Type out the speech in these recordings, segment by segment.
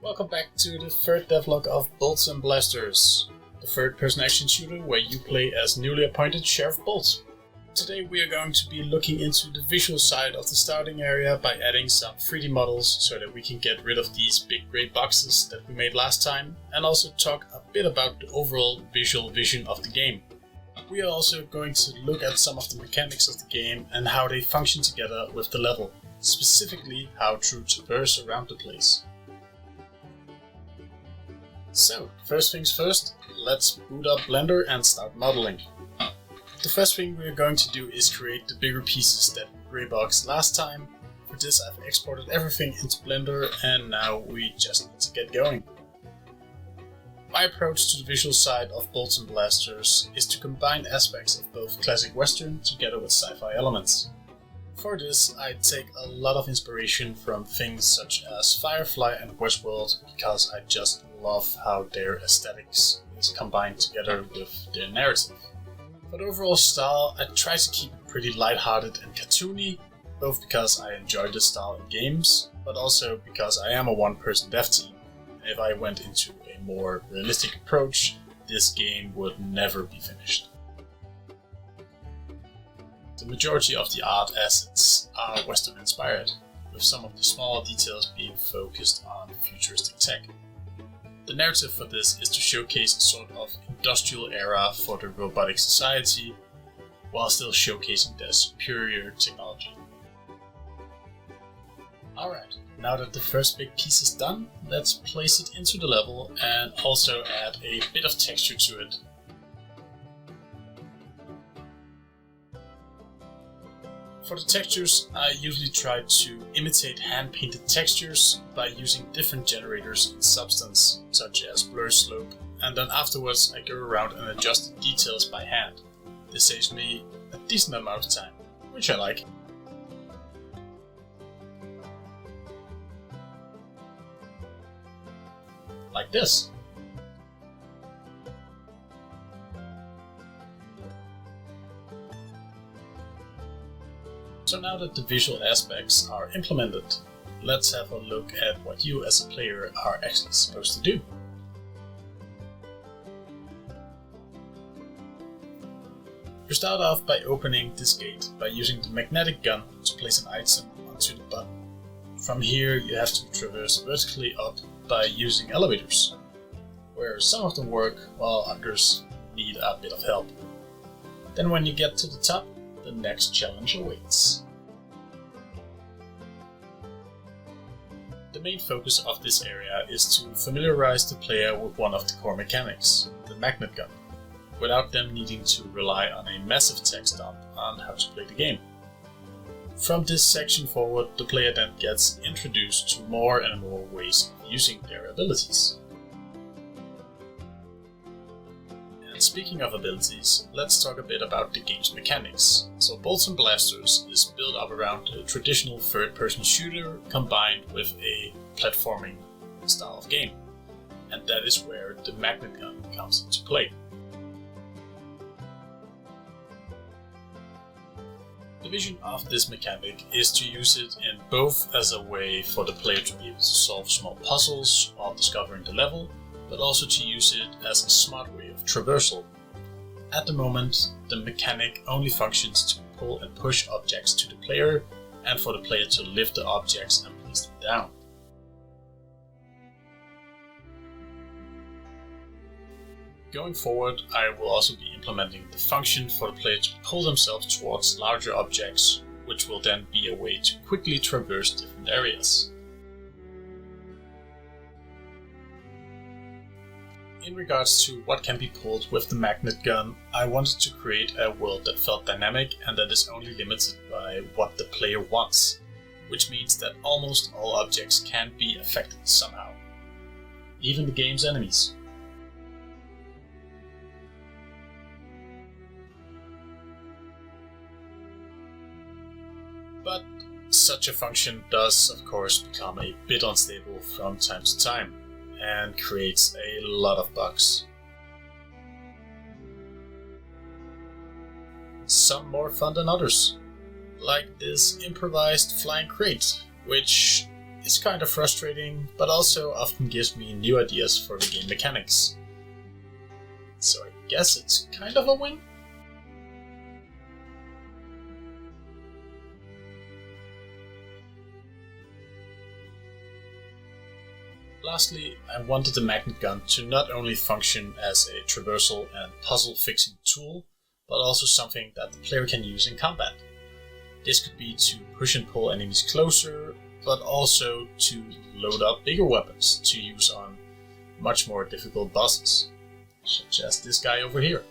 Welcome back to the third devlog of Bolts and Blasters, the third-person action shooter where you play as newly appointed Sheriff Bolt. Today we are going to be looking into the visual side of the starting area by adding some 3D models so that we can get rid of these big grey boxes that we made last time, and also talk a bit about the overall visual vision of the game. We are also going to look at some of the mechanics of the game and how they function together with the level, specifically how to traverse around the place. So, first things first, let's boot up Blender and start modeling. The first thing we're going to do is create the bigger pieces that we greyboxed last time. For this I've exported everything into Blender and now we just need to get going. My approach to the visual side of Bolts and Blasters is to combine aspects of both classic western together with sci-fi elements. For this I take a lot of inspiration from things such as Firefly and Westworld because I just love how their aesthetics is combined together with their narrative. For the overall style, I try to keep it pretty lighthearted and cartoony, both because I enjoy the style in games, but also because I am a one-person dev team. If I went into a more realistic approach, this game would never be finished. The majority of the art assets are Western inspired, with some of the smaller details being focused on futuristic tech. The narrative for this is to showcase a sort of industrial era for the robotic society, while still showcasing their superior technology. Alright, now that the first big piece is done, let's place it into the level and also add a bit of texture to it. For the textures, I usually try to imitate hand-painted textures by using different generators in Substance, such as Blur Slope, and then afterwards I go around and adjust the details by hand. This saves me a decent amount of time, which I like. Like this. So now that the visual aspects are implemented, let's have a look at what you as a player are actually supposed to do. You start off by opening this gate by using the magnetic gun to place an item onto the button. From here you have to traverse vertically up by using elevators, where some of them work while others need a bit of help. Then when you get to the top, the next challenge awaits. The main focus of this area is to familiarize the player with one of the core mechanics, the magnet gun, without them needing to rely on a massive text dump on how to play the game. From this section forward, the player then gets introduced to more and more ways of using their abilities. Speaking of abilities, let's talk a bit about the game's mechanics. So Bolts and Blasters is built up around a traditional third-person shooter combined with a platforming style of game. And that is where the magnet gun comes into play. The vision of this mechanic is to use it in both as a way for the player to be able to solve small puzzles while discovering the level, but also to use it as a smart way of traversal. At the moment, the mechanic only functions to pull and push objects to the player, and for the player to lift the objects and place them down. Going forward, I will also be implementing the function for the player to pull themselves towards larger objects, which will then be a way to quickly traverse different areas. In regards to what can be pulled with the magnet gun, I wanted to create a world that felt dynamic and that is only limited by what the player wants, which means that almost all objects can be affected somehow, even the game's enemies. But such a function does, of course, become a bit unstable from time to time, and creates a lot of bugs. Some more fun than others, like this improvised flying crate, which is kind of frustrating, but also often gives me new ideas for the game mechanics. So I guess it's kind of a win? Lastly, I wanted the magnet gun to not only function as a traversal and puzzle fixing tool, but also something that the player can use in combat. This could be to push and pull enemies closer, but also to load up bigger weapons to use on much more difficult bosses, such as this guy over here.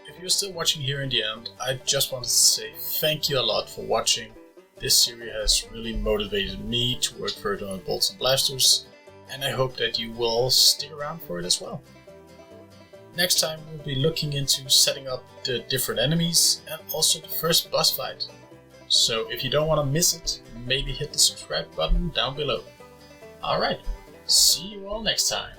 If you're still watching here in the end, I just wanted to say thank you a lot for watching. This series has really motivated me to work further on Bolts and Blasters, and I hope that you will stick around for it as well. Next time we'll be looking into setting up the different enemies and also the first boss fight. So if you don't want to miss it, maybe hit the subscribe button down below. Alright, see you all next time.